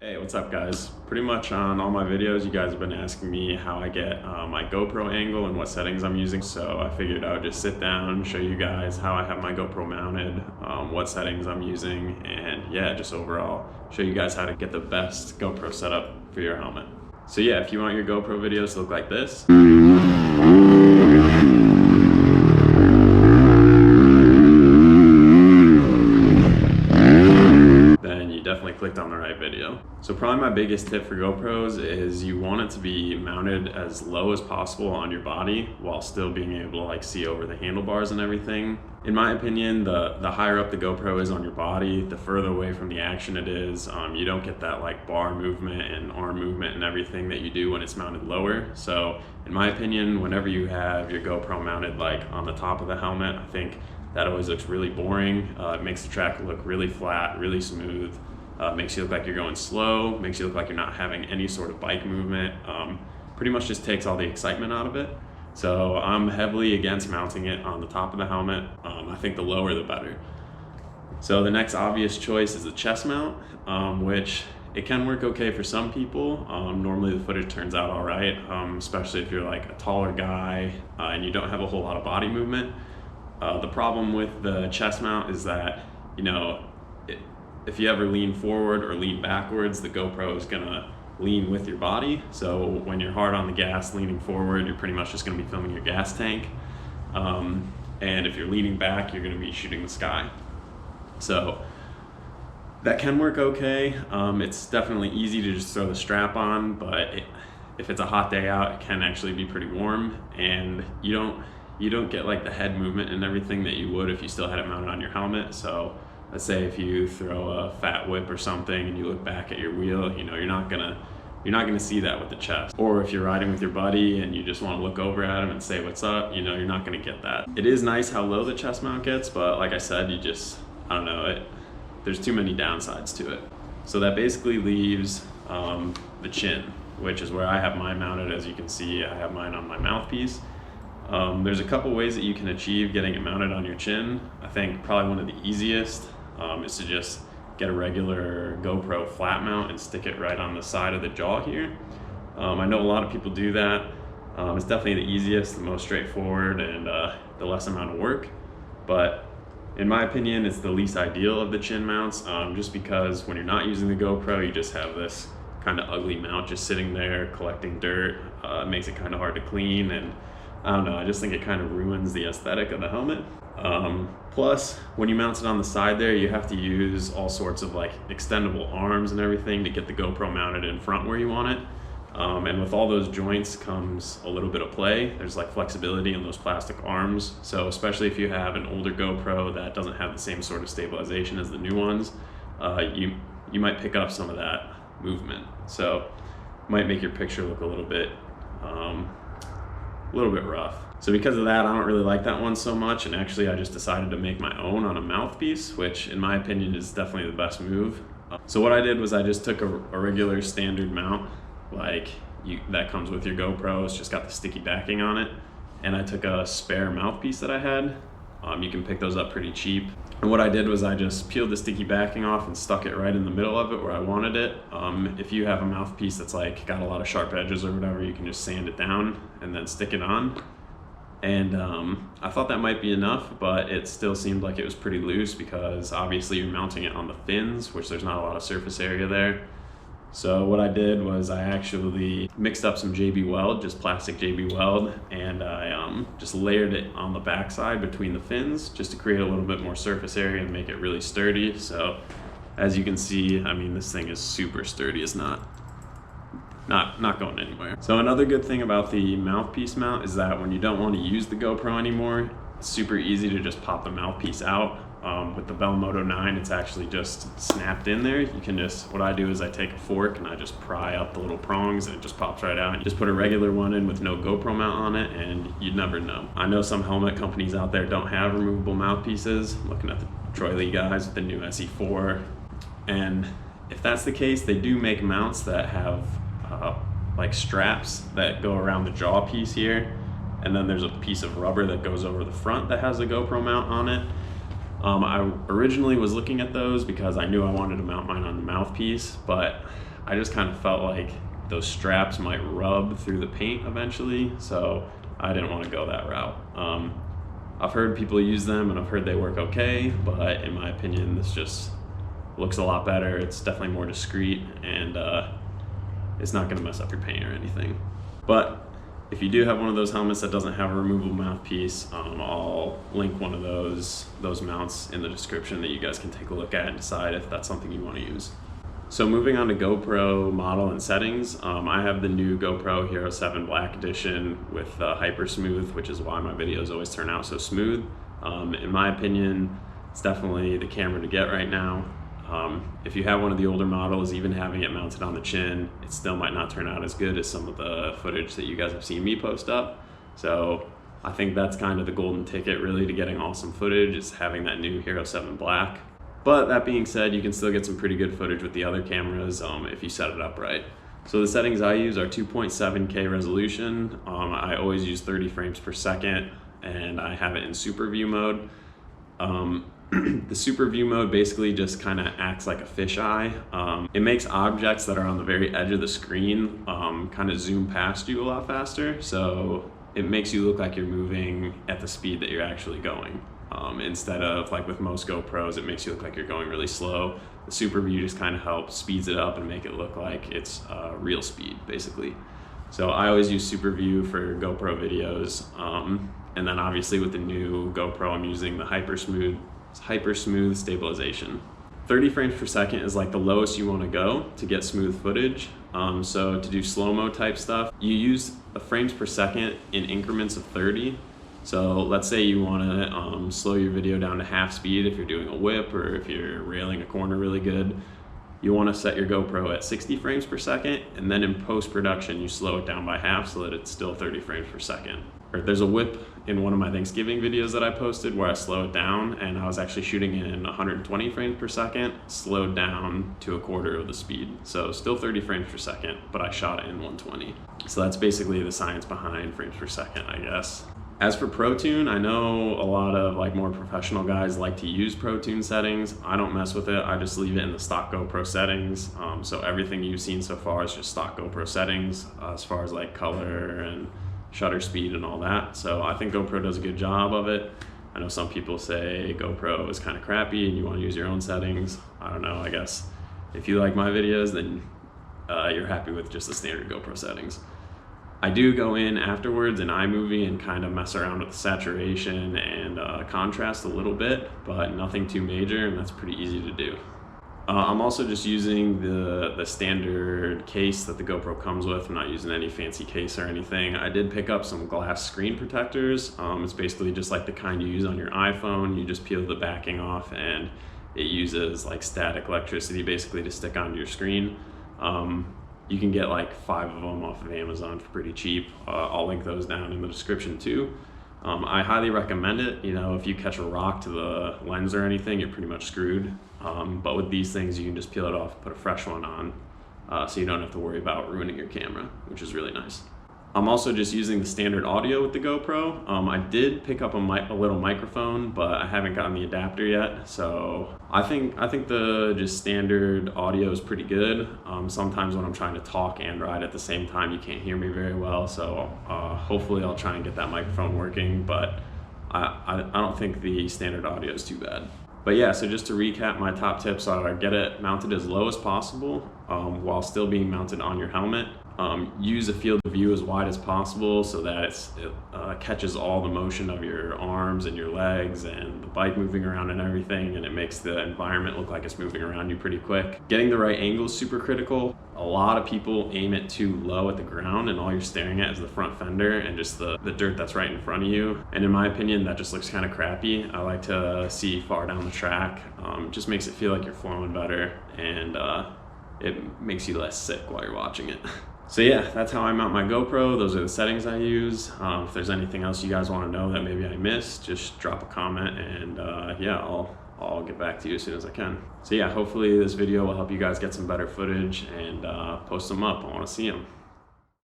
Hey, what's up guys? Pretty much on all my videos, you guys have been asking me how I get my GoPro angle and what settings I'm using. So I figured I would just sit down, show you guys how I have my GoPro mounted, what settings I'm using, and yeah, just overall show you guys how to get the best GoPro setup for your helmet. So yeah, if you want your GoPro videos to look like this, definitely clicked on the right video. So probably my biggest tip for GoPros is you want it to be mounted as low as possible on your body while still being able to like see over the handlebars and everything. In my opinion, the higher up the GoPro is on your body, the further away from the action it is. You don't get that like bar movement and arm movement and everything that you do when it's mounted lower. So in my opinion, whenever you have your GoPro mounted like on the top of the helmet, I think that always looks really boring. It makes the track look really flat, really smooth. Makes you look like you're going slow, makes you look like you're not having any sort of bike movement. Pretty much just takes all the excitement out of it. So I'm heavily against mounting it on the top of the helmet. I think the lower the better. So the next obvious choice is the chest mount, which it can work okay for some people. Normally the footage turns out all right, especially if you're like a taller guy and you don't have a whole lot of body movement. The problem with the chest mount is that, you know, if you ever lean forward or lean backwards, the GoPro is gonna lean with your body. So when you're hard on the gas, leaning forward, you're pretty much just gonna be filming your gas tank. And if you're leaning back, you're gonna be shooting the sky. So that can work okay. It's definitely easy to just throw the strap on, but if it's a hot day out, it can actually be pretty warm, and you don't get like the head movement and everything that you would if you still had it mounted on your helmet. So let's say if you throw a fat whip or something and you look back at your wheel, you know, you're not gonna see that with the chest. Or if you're riding with your buddy and you just want to look over at him and say what's up, you know, you're not gonna get that. It is nice how low the chest mount gets, but like I said, I don't know, there's too many downsides to it. So that basically leaves the chin, which is where I have mine mounted. As you can see, I have mine on my mouthpiece. There's a couple ways that you can achieve getting it mounted on your chin. I think probably one of the easiest is to just get a regular GoPro flat mount and stick it right on the side of the jaw here. I know a lot of people do that. It's definitely the easiest, the most straightforward, and the less amount of work. But in my opinion, it's the least ideal of the chin mounts, just because when you're not using the GoPro, you just have this kind of ugly mount just sitting there collecting dirt. It makes it kind of hard to clean, and I don't know, I just think it kind of ruins the aesthetic of the helmet. Plus, when you mount it on the side there, you have to use all sorts of like extendable arms and everything to get the GoPro mounted in front where you want it. And with all those joints comes a little bit of play. There's like flexibility in those plastic arms. So especially if you have an older GoPro that doesn't have the same sort of stabilization as the new ones, you might pick up some of that movement. So it might make your picture look a little bit rough. So because of that, I don't really like that one so much, and actually I just decided to make my own on a mouthpiece, which in my opinion is definitely the best move. So what I did was I just took a regular standard mount, like that comes with your GoPro. It's just got the sticky backing on it, and I took a spare mouthpiece that I had. You can pick those up pretty cheap. And what I did was I just peeled the sticky backing off and stuck it right in the middle of it where I wanted it. If you have a mouthpiece that's like got a lot of sharp edges or whatever, you can just sand it down and then stick it on. And I thought that might be enough, but it still seemed like it was pretty loose because obviously you're mounting it on the fins, which there's not a lot of surface area there. So what I did was I actually mixed up some JB Weld, just plastic JB Weld, and I just layered it on the backside between the fins just to create a little bit more surface area and make it really sturdy. So as you can see, I mean, this thing is super sturdy. It's not going anywhere. So another good thing about the mouthpiece mount is that when you don't want to use the GoPro anymore, it's super easy to just pop the mouthpiece out. With the Bell Moto 9, it's actually just snapped in there. You can just, what I do is I take a fork and I just pry out the little prongs and it just pops right out. You just put a regular one in with no GoPro mount on it and you'd never know. I know some helmet companies out there don't have removable mouthpieces. I'm looking at the Troy Lee guys with the new SE4. And if that's the case, they do make mounts that have like straps that go around the jaw piece here. And then there's a piece of rubber that goes over the front that has a GoPro mount on it. I originally was looking at those because I knew I wanted to mount mine on the mouthpiece, but I just kind of felt like those straps might rub through the paint eventually, so I didn't want to go that route. I've heard people use them and I've heard they work okay, but in my opinion, this just looks a lot better. It's definitely more discreet, and it's not gonna mess up your paint or anything. But if you do have one of those helmets that doesn't have a removable mouthpiece, I'll link one of those mounts in the description that you guys can take a look at and decide if that's something you want to use. So moving on to GoPro model and settings, I have the new GoPro Hero 7 Black Edition with Hyper Smooth, which is why my videos always turn out so smooth. In my opinion, it's definitely the camera to get right now. If you have one of the older models, even having it mounted on the chin, it still might not turn out as good as some of the footage that you guys have seen me post up. So I think that's kind of the golden ticket really to getting awesome footage, is having that new Hero 7 Black. But that being said, you can still get some pretty good footage with the other cameras if you set it up right. So the settings I use are 2.7K resolution. I always use 30 frames per second, and I have it in super view mode. The super view mode basically just kind of acts like a fisheye. It makes objects that are on the very edge of the screen kind of zoom past you a lot faster. So it makes you look like you're moving at the speed that you're actually going. Instead of like with most GoPros, it makes you look like you're going really slow. The super view just kind of helps speeds it up and make it look like it's real speed basically. So I always use super view for GoPro videos. And then obviously with the new GoPro, I'm using the Hyper Smooth stabilization. 30 frames per second is like the lowest you want to go to get smooth footage. So to do slow-mo type stuff, you use frames per second in increments of 30. So let's say you want to slow your video down to half speed if you're doing a whip or if you're railing a corner really good. You want to set your GoPro at 60 frames per second, and then in post-production you slow it down by half so that it's still 30 frames per second. Or there's a whip in one of my Thanksgiving videos that I posted where I slow it down, and I was actually shooting in 120 frames per second, slowed down to a quarter of the speed. So still 30 frames per second, but I shot it in 120. So that's basically the science behind frames per second, I guess. As for Protune, I know a lot of like more professional guys like to use Protune settings. I don't mess with it. I just leave it in the stock GoPro settings. So everything you've seen so far is just stock GoPro settings as far as like color and shutter speed and all that. So I think GoPro does a good job of it. I know some people say GoPro is kind of crappy and you want to use your own settings. I don't know, I guess if you like my videos, then you're happy with just the standard GoPro settings. I do go in afterwards in iMovie and kind of mess around with the saturation and contrast a little bit, but nothing too major, and that's pretty easy to do. I'm also just using the standard case that the GoPro comes with. I'm not using any fancy case or anything. I did pick up some glass screen protectors. It's basically just like the kind you use on your iPhone. You just peel the backing off and it uses like static electricity basically to stick onto your screen. You can get like 5 of them off of Amazon for pretty cheap. I'll link those down in the description too. I highly recommend it. You know, if you catch a rock to the lens or anything, you're pretty much screwed. But with these things, you can just peel it off, put a fresh one on, so you don't have to worry about ruining your camera, which is really nice. I'm also just using the standard audio with the GoPro. I did pick up a little microphone, but I haven't gotten the adapter yet. So I think the just standard audio is pretty good. Sometimes when I'm trying to talk and ride at the same time, you can't hear me very well. So hopefully I'll try and get that microphone working, but I don't think the standard audio is too bad. But yeah, so just to recap, my top tips are get it mounted as low as possible while still being mounted on your helmet. Use a field of view as wide as possible so that it catches all the motion of your arms and your legs and the bike moving around and everything, and it makes the environment look like it's moving around you pretty quick. Getting the right angle is super critical. A lot of people aim it too low at the ground and all you're staring at is the front fender and just the dirt that's right in front of you. And in my opinion, that just looks kind of crappy. I like to see far down the track. It just makes it feel like you're flowing better, and it makes you less sick while you're watching it. So yeah, that's how I mount my GoPro. Those are the settings I use. If there's anything else you guys want to know that maybe I missed, just drop a comment, and yeah, I'll get back to you as soon as I can. So yeah, hopefully this video will help you guys get some better footage and post them up. I want to see them.